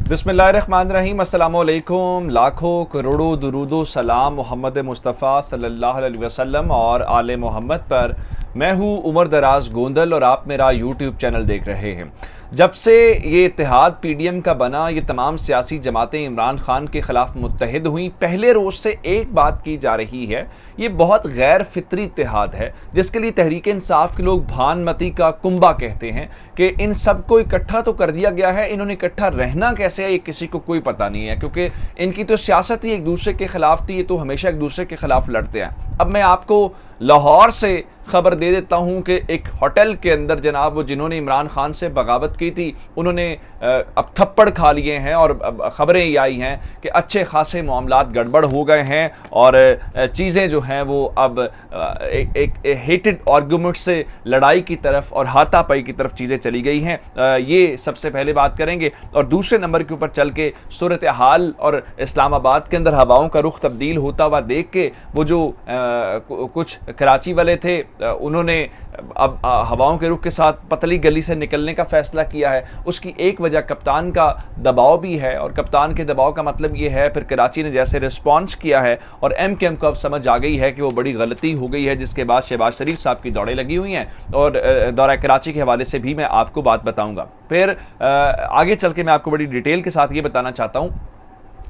बिस्मिल्लाहिर्रहमानिर्रहीम, अस्सलामुअलैकुम। लाखों करोड़ों दुरूदो सलाम मोहम्मद मुस्तफ़ा सल्लल्लाहु अलैहि वसल्लम और आले मोहम्मद पर। मैं हूँ उमर दराज गोंदल और आप मेरा यूट्यूब चैनल देख रहे हैं। जब से ये इत्तेहाद पीडीएम का बना, ये तमाम सियासी जमातें इमरान खान के ख़िलाफ़ मुत्तहिद हुई, पहले रोज़ से एक बात की जा रही है, ये बहुत गैर फितरी इत्तेहाद है जिसके लिए तहरीक इंसाफ के लोग भानमती का कुंबा कहते हैं कि इन सबको इकट्ठा तो कर दिया गया है, इन्होंने इकट्ठा रहना कैसे है ये किसी को कोई पता नहीं है, क्योंकि इनकी तो सियासत ही एक दूसरे के खिलाफ थी, ये तो हमेशा एक दूसरे के खिलाफ लड़ते हैं। अब मैं आपको लाहौर से खबर दे देता हूं कि एक होटल के अंदर जनाब वो जिन्होंने इमरान खान से बगावत की थी उन्होंने अब थप्पड़ खा लिए हैं और अब खबरें ये आई हैं कि अच्छे खासे मामलात गड़बड़ हो गए हैं और चीज़ें जो हैं वो अब एक हेटेड आर्गूमेंट से लड़ाई की तरफ और हाथापाई की तरफ चीज़ें चली गई हैं। ये सबसे पहले बात करेंगे और दूसरे नंबर के ऊपर चल के सूरत हाल और इस्लामाबाद के अंदर हवाओं का रुख तब्दील होता हुआ देख के वो जो कुछ कराची वाले थे उन्होंने अब हवाओं के रुख के साथ पतली गली से निकलने का फैसला किया है। उसकी एक वजह कप्तान का दबाव भी है और कप्तान के दबाव का मतलब ये है, फिर कराची ने जैसे रिस्पॉन्स किया है और एमकेएम को अब समझ आ गई है कि वो बड़ी गलती हो गई है, जिसके बाद शहबाज शरीफ साहब की दौड़ें लगी हुई हैं और दौरा कराची के हवाले से भी मैं आपको बात बताऊँगा। फिर आगे चल के मैं आपको बड़ी डिटेल के साथ ये बताना चाहता हूँ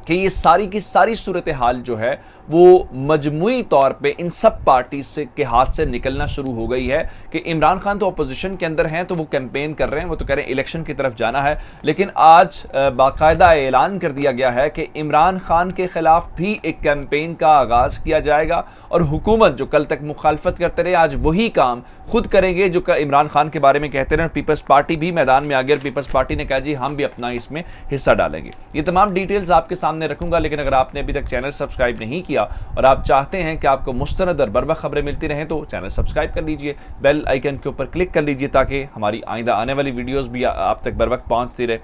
कि ये सारी की सारी सूरत हाल जो है वो मजमुई तौर पे इन सब पार्टी से के हाथ से निकलना शुरू हो गई है कि इमरान खान तो अपोजिशन के अंदर हैं तो वो कैंपेन कर रहे हैं, वो तो कह रहे हैं इलेक्शन की तरफ जाना है, लेकिन आज बाकायदा ऐलान कर दिया गया है कि इमरान खान के खिलाफ भी एक कैंपेन का आगाज़ किया जाएगा और हुकूमत जो कल तक मुखालफत करते रहे आज वही काम खुद करेंगे जो इमरान खान के बारे में कहते रहे। पीपल्स पार्टी भी मैदान में आ गई और पीपल्स पार्टी ने कहा जी हम भी अपना इसमें हिस्सा डालेंगे। ये तमाम डिटेल्स आपके सामने रखूंगा, लेकिन अगर आपने अभी तक चैनल सब्सक्राइब नहीं किया और आप चाहते हैं कि आपको मुस्तनद और बरवक्त खबरें मिलती रहें तो चैनल सब्सक्राइब कर लीजिए, बेल आइकन के ऊपर क्लिक कर लीजिए ताकि हमारी आइंदा आने वाली वीडियोस भी आप तक बर वक्त पहुंचती रहे।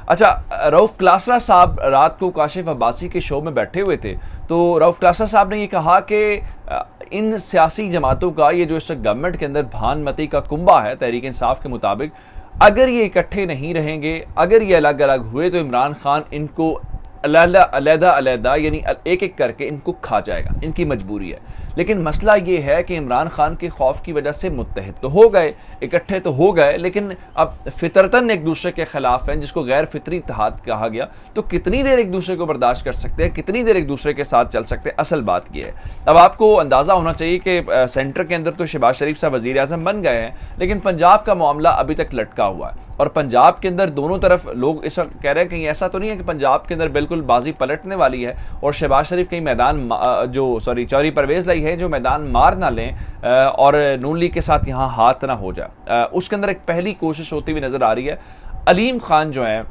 अच्छा, रऊफ क्लासरा साहब रात को काशिफ अब्बासी के शो में बैठे हुए थे तो रऊफ क्लासरा साहब ने ये कहा कि इन सियासी जमातों का ये जो इस गवर्नमेंट के अंदर भानमती का कुंबा है तहरीक इंसाफ के मुताबिक, अगर ये इकट्ठे नहीं रहेंगे, अगर ये अलग अलग हुए तो इमरान खान इनको अलहदा यानी एक एक करके इनको खा जाएगा, इनकी मजबूरी है। लेकिन मसला ये है कि इमरान खान के खौफ की वजह से मुत्तहिद तो हो गए, इकट्ठे तो हो गए, लेकिन अब फितरतन एक दूसरे के खिलाफ हैं जिसको गैर फितरी इत्तेहाद कहा गया, तो कितनी देर एक दूसरे को बर्दाश्त कर सकते हैं, कितनी देर एक दूसरे के साथ चल सकते हैं। असल बात यह है, अब आपको अंदाज़ा होना चाहिए कि सेंटर के अंदर तो शहबाज शरीफ साहब वज़ीर आज़म बन गए हैं, लेकिन पंजाब का मामला अभी तक लटका हुआ है और पंजाब के अंदर दोनों तरफ लोग इस वक्त कह रहे हैं कहीं ऐसा तो नहीं है कि पंजाब के अंदर बिल्कुल बाजी पलटने वाली है और शहबाज शरीफ कहीं मैदान चौधरी परवेज़ लाई है जो मैदान मार ना लें और नून लीग के साथ यहाँ हाथ ना हो जाए। उसके अंदर एक पहली कोशिश होती हुई नज़र आ रही है। अलीम खान जो है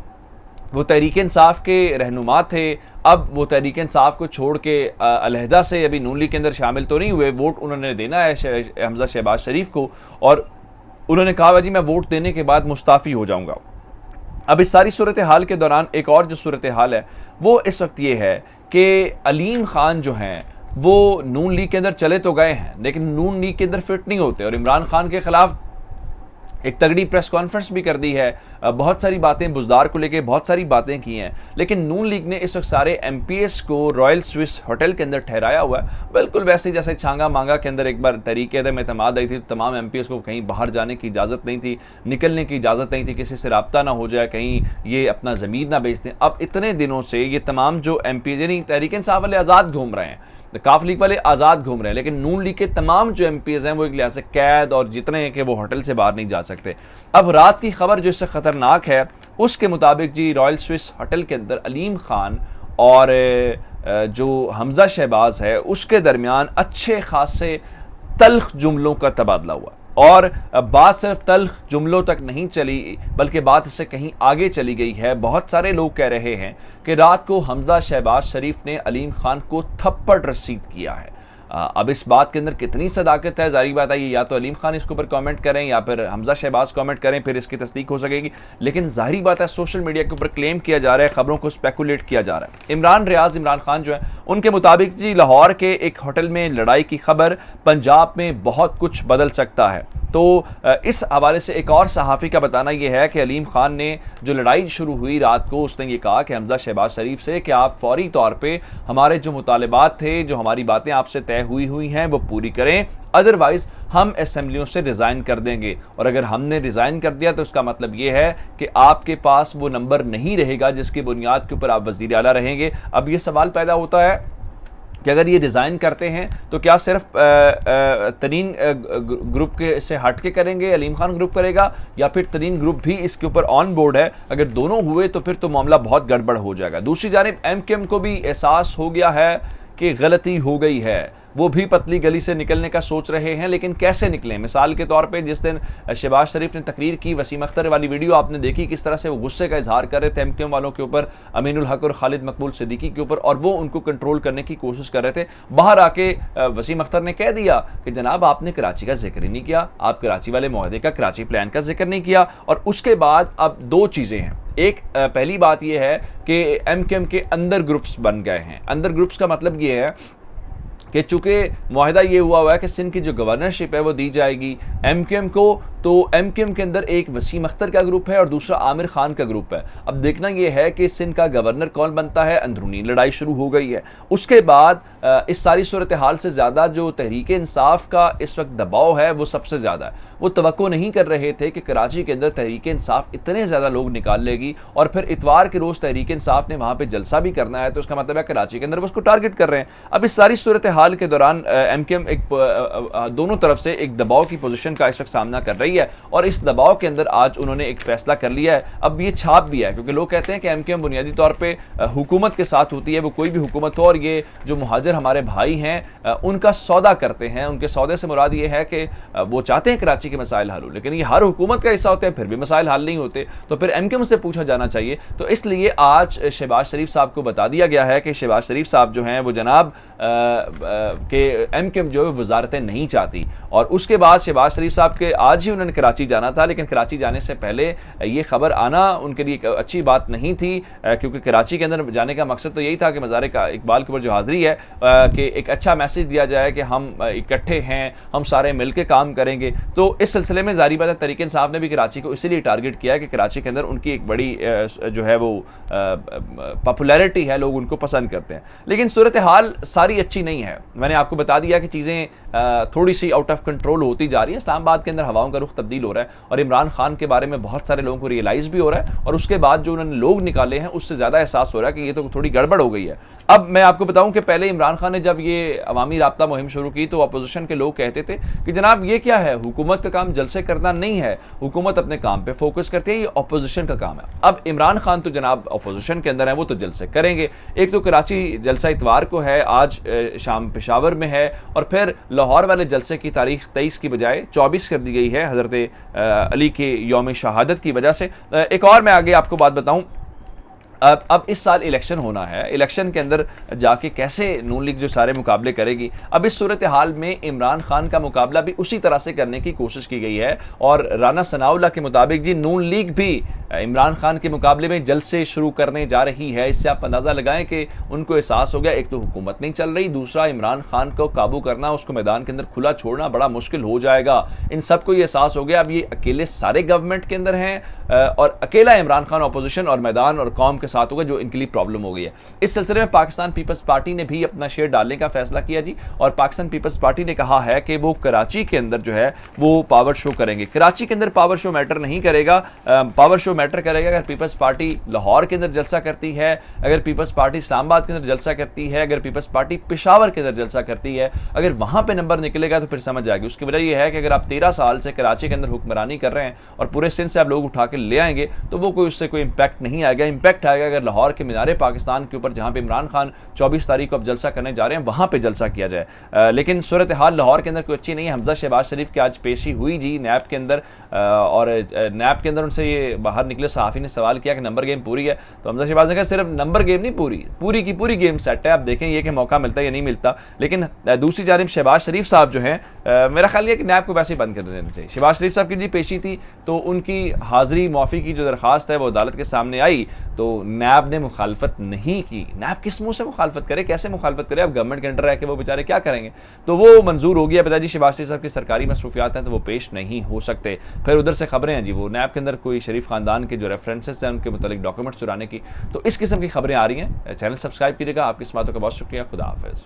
वो तहरीक इंसाफ के रहनुमा थे, अब वो तहरीक इंसाफ को छोड़ के अलहदा से अभी नून लीग के अंदर शामिल तो नहीं हुए, वोट उन्होंने देना है हमजा शहबाज शरीफ को और उन्होंने कहा जी मैं वोट देने के बाद मुस्ताफ़ी हो जाऊंगा। अब इस सारी सूरत हाल के दौरान एक और जो सूरत हाल है वो इस वक्त ये है कि अलीम खान जो हैं वो नून लीग के अंदर चले तो गए हैं लेकिन नून लीग के अंदर फिट नहीं होते और इमरान खान के खिलाफ एक तगड़ी प्रेस कॉन्फ्रेंस भी कर दी है, बहुत सारी बातें बुजदार को लेके बहुत सारी बातें की हैं, लेकिन नून लीग ने इस वक्त सारे एमपीएस को रॉयल स्विस होटल के अंदर ठहराया हुआ है, बिल्कुल वैसे जैसे छांगा मांगा के अंदर एक बार तरीके अदम एतमाद आई थी तो तमाम एमपीएस को कहीं बाहर जाने की इजाज़त नहीं थी, निकलने की इजाज़त नहीं थी, किसी से रब्ता ना हो जाए, कहीं ये अपना ज़मीन ना बेच दें। अब इतने दिनों से ये तमाम जो एमपीएस यानी तहरीक इंसाफ वाले आज़ाद घूम रहे हैं, काफ लीग वाले आज़ाद घूम रहे हैं, लेकिन नून लीग के तमाम जो एमपीएस हैं वो एक लिहाज से कैद और जितने हैं कि वो होटल से बाहर नहीं जा सकते। अब रात की खबर जो इससे ख़तरनाक है उसके मुताबिक जी रॉयल स्विस होटल के अंदर अलीम खान और जो हमजा शहबाज है उसके दरमियान अच्छे खासे तल्ख जुमलों का तबादला हुआ और बात सिर्फ तल्ख जुमलों तक नहीं चली बल्कि बात इससे कहीं आगे चली गई है। बहुत सारे लोग कह रहे हैं कि रात को हमजा शहबाज शरीफ ने अलीम खान को थप्पड़ रसीद किया है। अब इस बात के अंदर कितनी सदाकत है, जारी बात है ये या तो अलीम खान इसके ऊपर कमेंट करें या फिर हमजा शहबाज कमेंट करें, फिर इसकी तस्दीक हो सकेगी। लेकिन जाहिर बात है सोशल मीडिया के ऊपर क्लेम किया जा रहा है, खबरों को स्पेकुलेट किया जा रहा है। इमरान खान जो है उनके मुताबिक जी लाहौर के एक होटल में लड़ाई की खबर पंजाब में बहुत कुछ बदल सकता है। तो इस हवाले से एक और सहाफ़ी का बताना यह है कि अलीम खान ने जो लड़ाई शुरू हुई रात को, उसने ये कहा कि हमजा शहबाज शरीफ से कि आप फौरी तौर पे हमारे जो मुतालबात थे, जो हमारी बातें आपसे तय हुई हैं वो पूरी करें, अदरवाइज़ हम असेंबलियों से रिज़ाइन कर देंगे। और अगर हमने रिज़ाइन कर दिया तो उसका मतलब ये है कि आपके पास वो नंबर नहीं रहेगा जिसकी बुनियाद के ऊपर आप वज़ीर आला रहेंगे। अब ये सवाल पैदा होता है कि अगर ये रिज़ाइन करते हैं तो क्या सिर्फ तरीन ग्रुप के से हट के करेंगे, अलीम खान ग्रुप करेगा, या फिर तरीन ग्रुप भी इसके ऊपर ऑन बोर्ड है? अगर दोनों हुए तो फिर तो मामला बहुत गड़बड़ हो जाएगा। दूसरी जानिब MKM को भी एहसास हो गया है कि गलती हो गई है, वो भी पतली गली से निकलने का सोच रहे हैं, लेकिन कैसे निकलें? मिसाल के तौर पे जिस दिन शहबाज शरीफ ने तकरीर की, वसीम अख्तर वाली वीडियो आपने देखी, किस तरह से वो गुस्से का इजहार कर रहे थे MKM वालों के ऊपर, अमीनुल हक और खालिद मकबूल सिद्दीकी के ऊपर, और वो उनको कंट्रोल करने की कोशिश कर रहे थे। बाहर आके वसीम अख्तर ने कह दिया कि जनाब आपने कराची का जिक्र ही नहीं किया, आप कराची वाले मुआहदे का, कराची प्लान का जिक्र नहीं किया। और उसके बाद अब दो चीज़ें हैं। एक पहली बात यह है कि MKM के अंदर ग्रुप्स बन गए हैं। अंदर ग्रुप्स का मतलब ये है कि चूंकि मुआहिदा ये हुआ है कि सिंध की जो गवर्नरशिप है वो दी जाएगी MKM को, तो MKM के अंदर एक वसीम अख्तर का ग्रुप है और दूसरा आमिर खान का ग्रुप है। अब देखना यह है कि सिंध का गवर्नर कौन बनता है। अंदरूनी लड़ाई शुरू हो गई है। उसके बाद इस सारी सूरत हाल से ज़्यादा जो तहरीक इंसाफ का इस वक्त दबाव है वो सबसे ज़्यादा है। वो तवक्को नहीं कर रहे थे कि कराची के अंदर तहरीक इंसाफ इतने ज़्यादा लोग निकाल लेगी, और फिर इतवार के रोज़ तहरीक इंसाफ ने वहाँ पर जलसा भी करना है, तो उसका मतलब है कराची के अंदर वो उसको टारगेट कर रहे हैं। अब इस सारी सूरत हाल के दौरान MKM दोनों तरफ से एक दबाव की पोजीशन का इस वक्त सामना कर रही है, और इस दबाव के अंदर आज उन्होंने एक फैसला कर लिया है। अब ये छाप भी है, क्योंकि लोग कहते हैं कि MKM बुनियादी तौर पे हुकूमत के साथ होती है, वो कोई भी हुकूमत हो, और ये जो मुहाजिर हमारे भाई हैं उनका सौदा करते हैं। उनके सौदे से मुराद ये है कि वो चाहते हैं कराची के मसाइल हल हो, लेकिन ये हर हुकूमत का हिस्सा होते हैं, फिर भी मसाइल हल नहीं होते, तो फिर MKM से पूछा जाना चाहिए। तो इसलिए आज शहबाज शरीफ साहब को बता दिया गया है कि शहबाज शरीफ साहब जो हैं वो जनाब के MKM जो है वजारतें नहीं चाहती। और उसके बाद शहबाज शरीफ साहब के आज ही उन्होंने कराची जाना था, लेकिन कराची जाने से पहले ये खबर आना उनके लिए एक अच्छी बात नहीं थी, क्योंकि कराची के अंदर जाने का मकसद तो यही था कि मज़ार का इकबाल के ऊपर जो हाज़िरी है कि एक अच्छा मैसेज दिया जाए कि हम इकट्ठे हैं, हम सारे मिलकर काम करेंगे। तो इस सिलसिले में जारी बात है तहरीक इंसाफ ने भी कराची को इसीलिए टारगेट किया कि कराची के अंदर उनकी एक बड़ी जो है वो पॉपुलैरिटी है, लोग उनको पसंद करते हैं। लेकिन सूरत हाल सारी अच्छी नहीं है। मैंने आपको बता दिया कि चीज़ें थोड़ी सी आउट ऑफ कंट्रोल होती जा रही है। इस्लामाबाद के अंदर हवाओं का रुख तब्दील हो रहा है, और इमरान खान के बारे में बहुत सारे लोगों को रियलाइज़ भी हो रहा है, और उसके बाद जो उन्होंने लोग निकाले हैं उससे ज़्यादा एहसास हो रहा है कि ये तो थोड़ी गड़बड़ हो गई है। अब मैं आपको बताऊं कि पहले इमरान खान ने जब ये अवामी राब्ता मुहिम शुरू की तो अपोजिशन के लोग कहते थे कि जनाब ये क्या है, हुकूमत का काम जलसे करना नहीं है, हुकूमत अपने काम पे फोकस करती है, ये अपोजिशन का काम है। अब इमरान खान तो जनाब अपोजिशन के अंदर है, वो तो जलसे करेंगे। एक तो कराची जलसा इतवार को है, आज शाम पेशावर में है, और फिर लाहौर वाले जलसे की तारीख 23 की बजाय 24 कर दी गई है हज़रत अली के यौम शहादत की वजह से। एक और मैं आगे आपको बात बताऊं, अब इस साल इलेक्शन होना है, इलेक्शन के अंदर जाके कैसे नून लीग जो सारे मुकाबले करेगी। अब इस सूरत हाल में इमरान खान का मुकाबला भी उसी तरह से करने की कोशिश की गई है, और राना सनाउल्लाह के मुताबिक जी नून लीग भी इमरान खान के मुकाबले में जल्द से शुरू करने जा रही है। इससे आप अंदाज़ा लगाएं कि उनको एहसास हो गया, एक तो हुकूमत नहीं चल रही, दूसरा इमरान खान को काबू करना, उसको मैदान के अंदर खुला छोड़ना बड़ा मुश्किल हो जाएगा। इन सबको ये एहसास हो गया। अब ये अकेले सारे गवर्नमेंट के अंदर हैं, और अकेला इमरान खान अपोजिशन और मैदान और कौम के साथ होगा, जो इनके लिए प्रॉब्लम हो गई है। इस सिलसिले में पाकिस्तान पीपल्स पार्टी ने भी अपना शेयर डालने का फैसला किया जी, और पाकिस्तान पीपल्स पार्टी ने कहा है कि वो कराची के अंदर जो है वो पावर शो करेंगे। कराची के अंदर पावर शो मैटर नहीं करेगा, पावर शो मैटर करेगा अगर पीपल्स पार्टी लाहौर के अंदर जलसा करती है, अगर पीपल्स पार्टी इस्लामाबाद के अंदर जलसा करती है, अगर पीपल्स पार्टी पेशावर के अंदर जलसा करती है। अगर वहां पे नंबर निकलेगा तो फिर समझ आएगी। उसकी वजह यह है कि अगर आप 13 साल से कराची के अंदर हुक्मरानी कर रहे हैं और पूरे सिंध से आप लोग उठा के ले आएंगे तो वो कोई उससे कोई इंपैक्ट नहीं आएगा। इंपैक्ट आएगा अगर लाहौर के मीनार पाकिस्तान के ऊपर, जहाँ पे इमरान खान 24 तारीख को अब जलसा करने जा रहे हैं, वहाँ पे जलसा किया जाए। लेकिन सूरत हाल लाहौर के अंदर कोई अच्छी नहीं है। हमजा शहबाज शरीफ की आज पेशी हुई जी नैब के अंदर, और नैब के अंदर उनसे ये बाहर निकले सहाफ़ी ने सवाल किया कि नंबर गेम पूरी है, तो हमजा शहबाज ने कहा सिर्फ नंबर गेम नहीं, पूरी की पूरी गेम सेट है, आप देखें ये कि मौका मिलता है या नहीं मिलता। लेकिन दूसरी जानिब शहबाज शरीफ साहब जो हैं, मेरा ख्याल है कि नैब को वैसे ही बंद कर देना चाहिए। शहबाज शरीफ साहब की जी पेशी थी तो उनकी हाज़िरी माफ़ी की जो दरख्वास्त है वो अदालत के सामने आई, तो नैब ने मुखालफत नहीं की। नैब किस मुँह से मुखालफत करे, कैसे मुखालफत करे? अब गवर्नमेंट के अंडर रह के वो बेचारे क्या करेंगे? तो वो मंजूर हो गया, पिताजी शहबाज शरीफ साहब की सरकारी मसरूफियात हैं तो वो पेश नहीं हो सकते। फिर उधर से खबरें हैं जी, वो नैब के अंदर कोई शरीफ खानदान के जो रेफरेंसेस हैं उनके मुतालिक डॉक्यूमेंट्स चुराने की, तो इस किस्म की खबरें आ रही हैं। चैनल सब्सक्राइब कीजिएगा। आपकी इस बातों का बहुत शुक्रिया। खुदा हाफिज़।